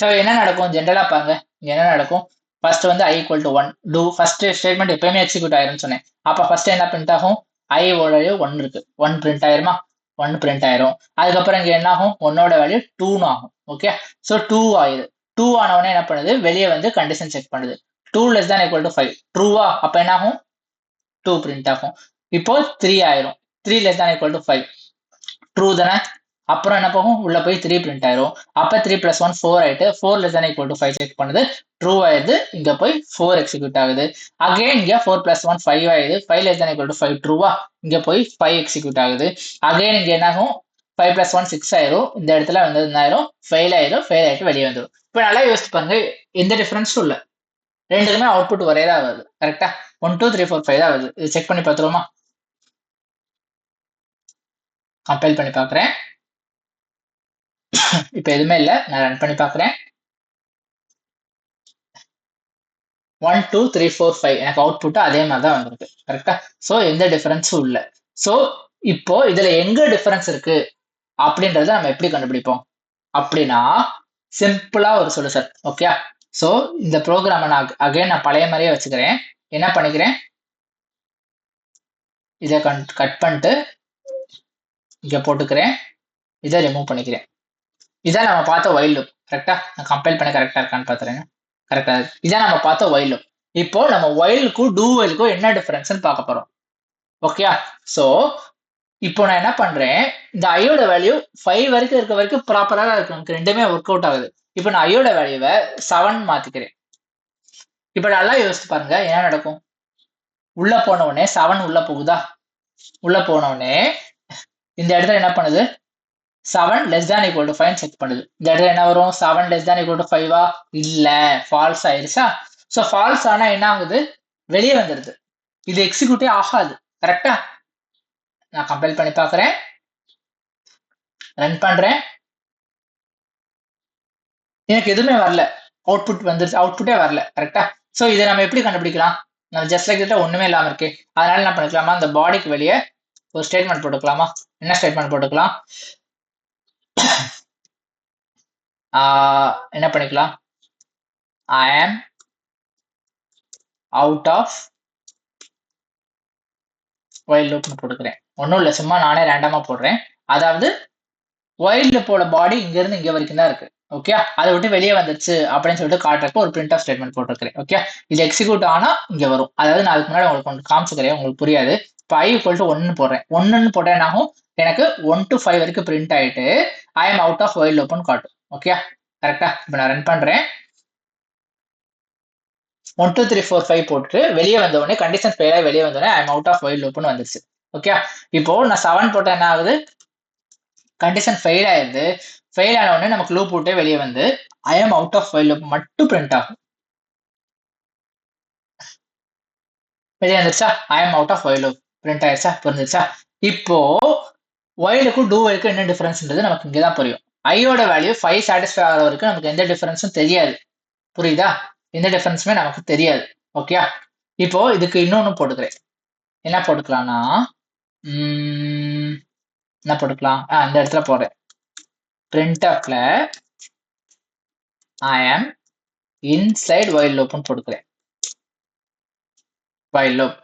ஸோ என்ன நடக்கும், ஜென்ரலா பாருங்க, என்ன நடக்கும், ஃபர்ஸ்ட் வந்து i equal to 1, do first statement எப்பயுமே எக்ஸிக்யூட் ஆயிரும்னு சொன்னேன். அப்ப ஃபர்ஸ்ட் என்ன பிரிண்ட் ஆகும், i ஓட வேல்யூ 1 இருக்கு, 1 பிரிண்ட் ஆயிருமா, 1 பிரிண்ட் ஆயிரும். அதுக்கப்புறம் இங்க என்ன ஆகும், 1ஓட வேல்யூ 2 ஆகும். Okay, so 2 ஆயுது. 2 ஆனவனே என்ன பண்ணுது, வெளியே வந்து கண்டிஷன் செக் பண்ணுது. 2 லெஸ் தான் ஈக்குவல் டு 5 ட்ரூவா, அப்ப என்ன ஆகும், 2 பிரிண்ட் ஆகும். இப்போ 3 ஆயிரும், 3 லெஸ் தான் ஈக்குவல் டு 5 ட்ரூ தானே. அப்புறம் என்ன போகும், உள்ள போய் 3 பிரிண்ட் ஆயிரும். அப்ப 3 + 1 4 ஆயிட்டு 4 லெஸ் தான் ஈக்குவல் டு 5 செக் பண்ணுது, ட்ரூ ஆயிடுது. இங்க போய் 4 எக்ஸிக்யூட் ஆகுது. அகைன் இங்க 4 + 1 5 ஆயிடுது, 5 லெஸ் தான் ஈக்குவல் டு 5 ட்ரூவா, இங்க போய் 5 எக்ஸிக்யூட் ஆகுது. அகைன் இங்க என்ன ஆகும், 5 + 1 6 ஆயிரும். இந்த இடத்துல வந்து என்ன ஆயிரும், ஃபெயில் ஆயிரும், ஃபெயில் ஆயிட்டு வெளியே வந்துடும். இப்போ நல்லா யோசிச்சு பாருங்க, எந்த டிஃபரன்ஸும் இல்ல, ரெண்டுக்குமே அவுட்புட் ஒரே தான் வருது. கரெக்டா, 1 2 3 4 5 தான் வருது. இது செக் பண்ணி பார்த்துருவோமா, கம்பைல் பண்ணி பார்க்குறேன். இப்போ எதுவுமே இல்லை, நான் ரன் பண்ணி பார்க்குறேன். 1 2 3 4 5 எனக்கு அவுட்புட் அதே மாதிரி தான் வந்திருக்கு. கரெக்டா, ஸோ எந்த டிஃபரன்ஸும் இல்லை. ஸோ இப்போ இதுல எங்க டிஃபரன்ஸ் இருக்கு அப்படின்றத நம்ம எப்படி கண்டுபிடிப்போம் அப்படின்னா, சிம்பிளா ஒரு சொல்யூஷன். ஓகே, ஸோ இந்த ப்ரோக்ராமை நான் அகைன் நான் பழைய மாதிரியே வச்சுக்கிறேன். என்ன பண்ணிக்கிறேன், இதை கட் பண்ணிட்டு இங்க போட்டுக்கிறேன், இதை ரிமூவ் பண்ணிக்கிறேன். இதான் நம்ம பார்த்த ஒயில் லூப். கரெக்டா, நான் கம்பைல் பண்ண கரெக்டா இருக்கான்னு பார்த்துறேன். கரெக்டா, இதான் நம்ம பார்த்த ஒயில் லூப். இப்போ நம்ம ஒயிலுக்கும் டூ ஒயிலுக்கும் என்ன டிஃபரன்ஸ்னு பார்க்க போறோம். ஓகே, ஸோ இப்போ நான் என்ன பண்றேன், இந்த ஐயோட வேல்யூ 5 வரைக்கும் இருக்க வரைக்கும் ப்ராப்பரா இருக்கு, நமக்கு ரெண்டுமே ஒர்க் அவுட் ஆகுது. இப்போ நான் ஐயோட வேல்யூவை 7 மாத்திக்கிறேன். இப்போ நல்லா யோசிச்சு பாருங்க என்ன நடக்கும். உள்ள போன உடனே 7 உள்ள போகுதா? உள்ள போன உடனே இந்த இடத்துல என்ன பண்ணுது? 7 less than equal to 5 check பண்ணுது. இந்த இடத்துல என்ன வரும்? 7 லெஸ் தேன் ஈக்குவல் டு 5 இல்ல, ஃபால்ஸ் ஆயிருச்சா? சோ ஃபால்ஸ் ஆனா என்ன ஆகுது? வெளியே வந்துருது. இது எக்ஸிக்யூட்டே ஆகாது. கரெக்டா? நான் கம்பைல் பண்ணி பார்க்கறேன், ரன் பண்றேன், எனக்கு எதுவுமே வரல. அவுட்புட் வந்துருச்சு, அவுட்புட்டே வரல. கரெக்டா? சோ இதை நம்ம எப்படி கண்டுபிடிக்கலாம்? நம்ம ஜஸ்ட் லைக் கிட்ட ஒண்ணுமே இல்லாம இருக்கு. அதனால என்ன பண்ணிக்கலாமா? இந்த பாடிக்கு வெளியே ஒரு ஸ்டேட்மெண்ட் போட்டுக்கலாமா? என்ன ஸ்டேட்மெண்ட் போட்டுக்கலாம்? என்ன பண்ணிக்கலாம்? I am out of while loop போட்டுக்கிறேன். ஒன்றும் இல்லை, சும்மா நானே ரேண்டமா போடுறேன். அதாவது while loopோட பாடி இங்க இருந்து இங்க வரைக்கும் தான் இருக்கு. ஓகே, அதை விட்டு வெளியே வந்துருச்சு அப்படின்னு சொல்லிட்டு காட்டுறப்ப ஒரு பிரிண்ட் ஆஃப் ஸ்டேட்மெண்ட் போட்டுருக்கேன். ஓகே, இது எக்ஸிக்யூட் ஆனா இங்க வரும். அதாவது நான் அதுக்கு முன்னாடி உங்களுக்கு ஒன்று காமிச்சுக்கிறேன், உங்களுக்கு புரியாது. இப்போ I ஈக்குவல் டு 1 போடுறேன். 1 போட்டா என்ன ஆகும்? எனக்கு 1 to 5 வரைக்கும் பிரிண்ட் ஆயிட்டு I am out of while loopனு காட்டும். ஓகே, கரெக்டா? இப்போ நான் ரன் பண்றேன். 1 2 3 4 5 போட்டுட்டு வெளியே வந்த உடனே கண்டிஷன் ஃபெயில் ஆகி வெளியே வந்த உடனே I am out of while லூப்னு வந்துருச்சு. ஓகே, இப்போ நான் 7 போட்டா என்ன ஆகுது? கண்டிஷன் ஃபெயில் ஆயிருது. ஃபெயில் ஆன உடனே நமக்கு லூப் விட்டே வெளியே வந்து I am out of while loop மட்டும் பிரிண்ட் ஆகும். வெளியே வந்துருச்சா? I am out of while loop print ஆயிருச்சா? புரிஞ்சிருச்சா? இப்போ வைலுக்கும் டூ வைலுக்கும் என்ன டிஃபரன்ஸ்ன்றது நமக்கு இங்கே தான் புரியும். ஐயோட வேல்யூ 5 சாட்டிஸ்ஃபை ஆகிற வரைக்கும் நமக்கு எந்த டிஃபரன்ஸும் தெரியாது. புரியுதா? எந்த டிஃபரன்ஸுமே நமக்கு தெரியாது. ஓகே, இப்போ இதுக்கு இன்னொன்னு போட்டுக்கிறேன். என்ன போட்டுக்கலாம்னா, என்ன போட்டுக்கலாம்? இந்த இடத்துல போடுறேன். printfல I am inside while loopனு போட்டுக்கிறேன். while loop.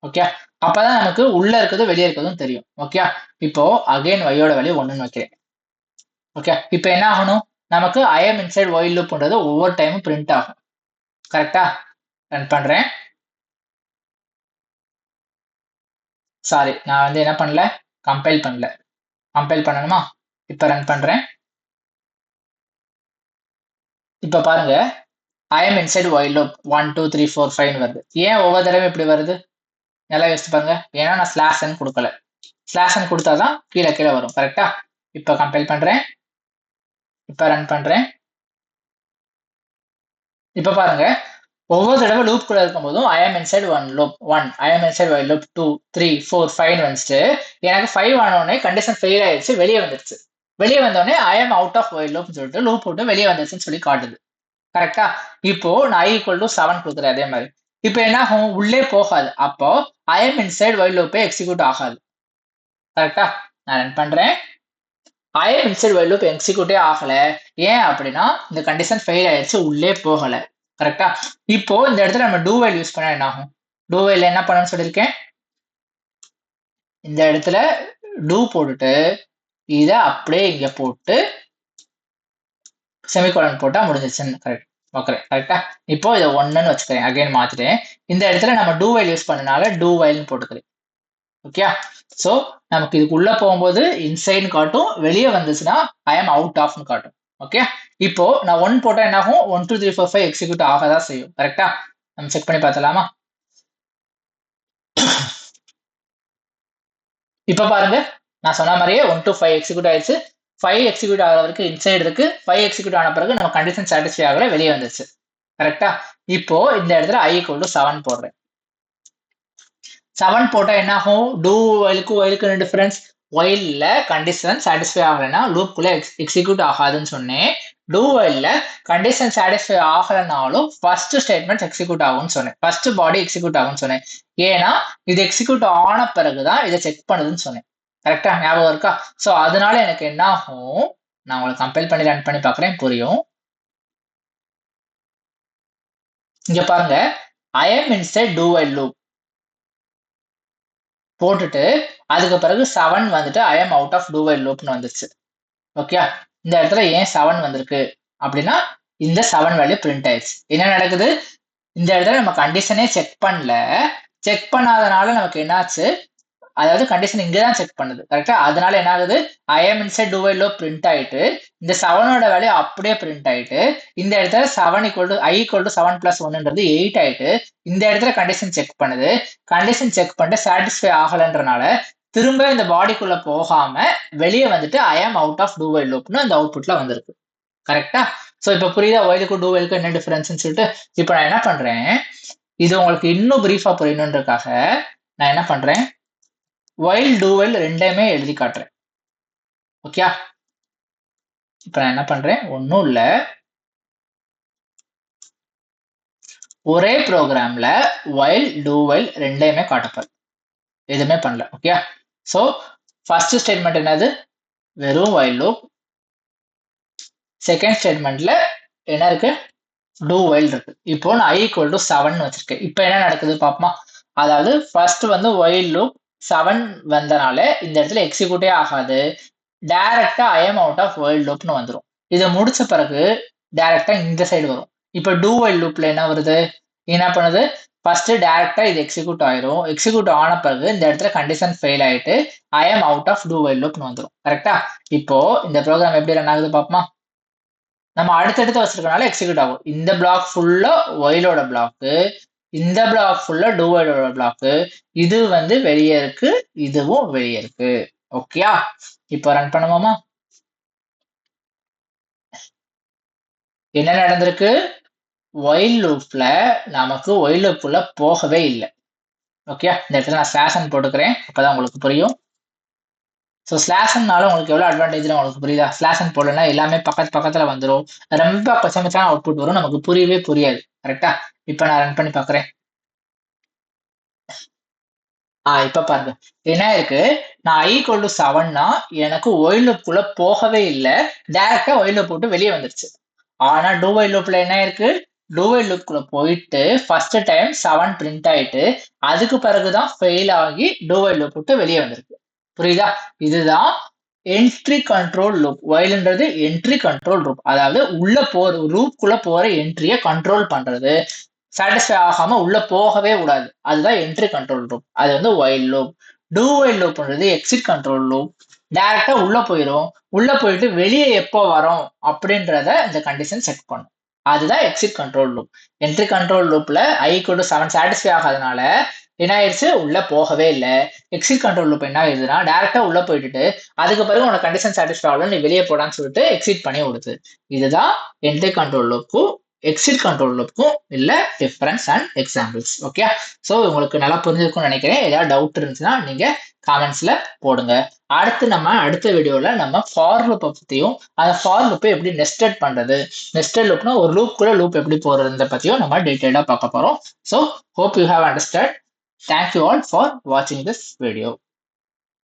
ஓகே, அப்பதான் நமக்கு உள்ள இருக்கிறது வெளியே இருக்கிறதும் தெரியும். ஓகே, இப்போ அகைன் y-யோட வேல்யூ 1ன்னு வைக்கிறேன். ஓகே, இப்போ என்ன ஆகணும்? நமக்கு I am inside while loopன்றது ஒவ்வொரு டைமும் பிரிண்ட் ஆகும். கரெக்டா? ரன் பண்றேன். சாரி, நான் வந்து என்ன பண்ணல, கம்பைல் பண்ணல. கம்பைல் பண்ணணுமா? இப்ப ரன் பண்றேன். இப்ப பாருங்க, I am inside while loop 1 2 3 4 5 வருது. ஏன் ஒவ்வொரு தடவை இப்படி வருது? நல்லா யோசிச்சு பாருங்க. ஏன்னா நான் ஸ்லாஷ் n கொடுக்கல. ஸ்லாஷ் n கொடுத்தாதான் கீழே கீழே வரும். கரெக்டா? இப்ப கம்பைல் பண்றேன், இப்ப ரன் பண்றேன். இப்ப பாருங்க, ஒவ்வொரு தடவை லூப் கூட இருக்கும் போதும் I am inside one loop 1, I am inside while loop 2 3 4 5 வந்துச்சு. எனக்கு 5 ஆன உடனே கண்டிஷன் ஃபெயில் ஆயிடுச்சு, வெளியே வந்துருச்சு. வெளியே வந்த உடனே I am out of while loop சொல்லிட்டு லூப் போட்டு வெளியே வந்துருச்சுன்னு சொல்லி காட்டுது. கரெக்டா? இப்போ நான் I equal to 7 கொடுக்குறேன். அதே மாதிரி இப்போ என்ன ஆகும்? உள்ளே போகாது. அப்போ I am inside while loop execute ஆகாது. கரெக்டா? நான் ரன் பண்றேன். I am inside while loop எக்ஸிக்யூட்டே ஆகல. ஏன் அப்படின்னா இந்த கண்டிஷன் ஃபெயில் ஆயிடுச்சு, உள்ளே போகல. கரெக்டா? இப்போ இந்த இடத்துல நம்ம do while யூஸ் பண்ணா என்ன ஆகும்? do while என்ன பண்ணணும்னு சொல்லியிருக்கேன்? இந்த இடத்துல do போட்டுட்டு இதை அப்படியே இங்க போட்டு செமிகோலன் போட்டா முடிஞ்சிச்சுன்னு கரெக்ட். ஓகே, கரெக்டா? இப்போ இதை 1ன்னு வச்சுக்கிறேன். அகைன் மாத்திட்டேன். இந்த இடத்துல நம்ம do while யூஸ் பண்ணனால do whileன்னு போட்டுக்கிறேன். ஓகே, சோ நமக்கு இதுக்குள்ள போகும்போது இன்சைட் காட்டும், வெளியே வந்துச்சுன்னா ஐ எம் அவுட் ஆஃப்னு காட்டும். ஓகே, இப்போ நான் 1 போட்டா என்ன ஆகும்? 1 2 3 4 5 எக்ஸிக்யூட் ஆகதான் செய்யும். கரெக்டா? நம்ம செக் பண்ணி பார்த்தலாமா? இப்ப பாருங்க, நான் சொன்ன மாதிரியே 1 to 5 எக்ஸிக்யூட் ஆயிடுச்சு. 5 எக்ஸிக்யூட் ஆகிற வரைக்கும் இன்சைட் இருக்கு. 5 எக்ஸிக்யூட் ஆன பிறகு நம்ம கண்டிஷன் சாட்டிஸ்ஃபை ஆகல, வெளியே வந்துச்சு. கரெக்டா? இப்போ இந்த இடத்துல I equal to 7 போடுறேன். 7 போட்டா என்ன ஆகும்? do whileக்கு என்ன டிஃபரன்ஸ்? whileல கண்டிஷன் சாட்டிஸ்ஃபை ஆகலைன்னா லூப்குள்ள எக்ஸிக்யூட் ஆகாதுன்னு சொன்னேன். do whileல கண்டிஷன் சாட்டிஸ்ஃபை ஆகலைனாலும் ஃபர்ஸ்ட் ஸ்டேட்மெண்ட் எக்ஸிக்யூட் ஆகும்னு சொன்னேன். ஃபர்ஸ்ட் பாடி எக்ஸிக்யூட் ஆகும்னு சொன்னேன். ஏன்னா இது எக்ஸிக்யூட் ஆன பிறகுதான் இதை செக் பண்ணுதுன்னு சொன்னேன். கரெக்டா? ஞாபகம் இருக்கா? சோ அதனால எனக்கு என்ன ஆகும்? நான் உங்களுக்கு கம்பைல் பண்ணி ரன் பண்ணி பார்க்குறேன், புரியும். இங்க பாருங்க, I am inside do while loop போட்டுட்டு அதுக்கு பிறகு 7 வந்துட்டு I am out of do while loopனு வந்துருச்சு. ஓகே, இந்த இடத்துல ஏன் 7 வந்திருக்கு அப்படின்னா இந்த 7 வேல்யூ பிரிண்ட் ஆயிடுச்சு. என்ன நடக்குது? இந்த இடத்துல நம்ம கண்டிஷனே செக் பண்ணல. செக் பண்ணாதனால நமக்கு என்னாச்சு? அதாவது கண்டிஷன் இங்க தான் செக் பண்ணுது கரெக்டா. அதனால என்ன ஆகுது, I am inside two while loop print ஆயிட்டு இந்த 7ஓட வேல்யூ அப்படியே பிரிண்ட் ஆயிட்டு இந்த இடத்துல 7 equal to i equal to 7 பிளஸ் 1ன்றது 8 ஆயிட்டு இந்த இடத்துல கண்டிஷன் செக் பண்ணுது. கண்டிஷன் செக் பண்ணிட்டு சாட்டிஸ்ஃபை ஆகலன்றனால திரும்ப இந்த பாடிக்குள்ள போகாம வெளியே வந்துட்டு I am out of do while லூப்னு அந்த அவுட்புட்ல வந்திருக்கு கரெக்டா. சோ இப்ப புரியுதா ஒயிலுக்கும் டூ வைலுக்கும் என்ன டிஃபரன்ஸ்னு சொல்லிட்டு. இப்போ நான் என்ன பண்றேன், இது உங்களுக்கு இன்னும் பிரீஃபா புரியணுன்றதுக்காக நான் என்ன பண்றேன், ஒயில் டூ வைல் ரெண்டையுமே எழுதி காட்டுறேன். ஓகே, இப்ப நான் என்ன பண்றேன், ஒன்னும் இல்ல, ஒரே ப்ரோக்ராம்ல ஒயில் டூ வைல் ரெண்டையுமே காட்டப்போறேன், எதுவுமே பண்ணல. ஓகே, சோ ஃபர்ஸ்ட் ஸ்டேட்மெண்ட் என்னது, வெறும் ஒயில் லூப். செகண்ட் ஸ்டேட்மெண்ட்ல என்ன இருக்கு, டூ வைல் இருக்கு. இப்போ நான் i ஈக்குவல் டு 7 வச்சிருக்கேன். இப்போ என்ன நடக்குது பாப்போமா. அதாவது ஃபர்ஸ்ட் வந்து ஒயில் லூப் 7 வந்தனால இந்த இடத்துல எக்ஸிக்யூட்டே ஆகாது, டைரக்டா I am out of while லூப்னு வந்துடும். இதை முடிச்ச பிறகு டைரக்டா இந்த சைடு வரும். இப்போ டூ ஒயில் லூப்ல என்ன வருது, என்ன பண்ணுது, ஃபர்ஸ்ட் டைரக்டா இது எக்ஸிக்யூட் ஆயிரும். எக்ஸிக்யூட் ஆன பிறகு இந்த இடத்துல கண்டிஷன் ஃபெயில் ஆயிட்டு I am out of do while லூப்னு வந்துடும் கரெக்டா. இப்போ இந்த ப்ரோக்ராம் எப்படி ரன் ஆகுது பாப்போமா. நம்ம அடுத்தடுத்து வச்சிருக்கனால எக்ஸிக்யூட் ஆகும். இந்த பிளாக் ஃபுல்லா ஒயிலோட பிளாக், இந்த பிளாக் ஃபுல்லா டூ ஒயிலோட பிளாக், இது வந்து வெளியே இருக்கு, இதுவும் வெளியே இருக்கு. ஓகேயா, இப்போ ரன் பண்ணுவோமா. என்ன நடந்திருக்கு, ஒயில் லூப்ல நமக்கு ஒயில் லூப்ல போகவே இல்லை. ஓகே, இந்த இடத்துல நான் ஸ்லாஷ் போட்டுக்கிறேன், அப்பதான் உங்களுக்கு புரியும். ஸோ ஸ்லாஷன்னால உங்களுக்கு எவ்வளோ அட்வான்டேஜ் உங்களுக்கு புரியுதா. ஸ்லாஷன் போடலன்னா எல்லாமே பக்கத்துல வந்துடும், ரொம்ப கொச்சமச்சான அவுட்புட் வரும், நமக்கு புரியவே புரியாது கரெக்டா. இப்போ நான் ரன் பண்ணி பார்க்குறேன். இப்ப பாருங்க என்ன இருக்கு, நான் i ஈக்குவல் டு 7னா எனக்கு ஒயில் லூப்குள்ள போகவே இல்லை, டைரக்டா ஒயில் லூப் போட்டு வெளியே வந்துருச்சு. ஆனா டூ வைல் லூப்ல என்ன இருக்கு, டூ வைல் லூப்குள்ள போயிட்டு ஃபர்ஸ்ட் டைம் 7 பிரிண்ட் ஆயிட்டு அதுக்கு பிறகுதான் ஃபெயில் ஆகி டூ வைல் லூப் விட்டு வெளியே வந்திருக்கு. புரியுதா, இதுதான் என்ட்ரி கண்ட்ரோல் லூப். ஒயில்ன்றது என்ட்ரி கண்ட்ரோல் லூப், அதாவது உள்ள போற லூப்குள்ள போற என்ட்ரியை கண்ட்ரோல் பண்றது, சாட்டிஸ்ஃபை ஆகாம உள்ள போகவே கூடாது, அதுதான் என்ட்ரி கண்ட்ரோல் லூப். அது வந்து ஒயில் லூப். டூ ஒயில் லூப்ன்றது எக்ஸிட் கண்ட்ரோல் லூப், டைரக்டா உள்ள போயிடும், உள்ள போயிட்டு வெளியே எப்போ வரும் அப்படின்றத இந்த கண்டிஷன் செக் பண்ணும், அதுதான் exit control loop. Entry control லூப்ல i ஈக்குவல் டு 7 சாட்டிஸ்ஃபை ஆகாதனால என்ன ஆயிடுச்சு, உள்ள போகவே இல்லை. எக்ஸிட் கண்ட்ரோல் லூப் என்ன ஆயிடுதுன்னா டைரக்டா உள்ள போயிட்டு அதுக்கு பிறகு உனக்கு கண்டிஷன் சாட்டிஸ்ஃபை ஆகல, நீ வெளியே போடான்னு சொல்லிட்டு எக்ஸிட் பண்ணி விடுது. இதுதான் என்ட்ரி கண்ட்ரோல் லூப்புக்கும் எக்ஸிட் கண்ட்ரோல் லூப்புக்கும் இல்ல difference and examples. Okay, so உங்களுக்கு நல்லா புரிஞ்சிருக்கும்னு நினைக்கிறேன். ஏதாவது டவுட் இருந்துச்சுன்னா நீங்க காமெண்ட்ஸ்ல போடுங்க. அடுத்து நம்ம அடுத்த வீடியோல நம்ம ஃபார் லூப் பத்தியும் அந்த ஃபார் லூப்பை எப்படி நெஸ்டட் பண்றது, நெஸ்டட் லூப்னா ஒரு லூப் கூட லூப் எப்படி போறத பத்தியும் நம்ம டீடைலா பார்க்க போறோம். So hope you have understood. Thank you all for watching this video.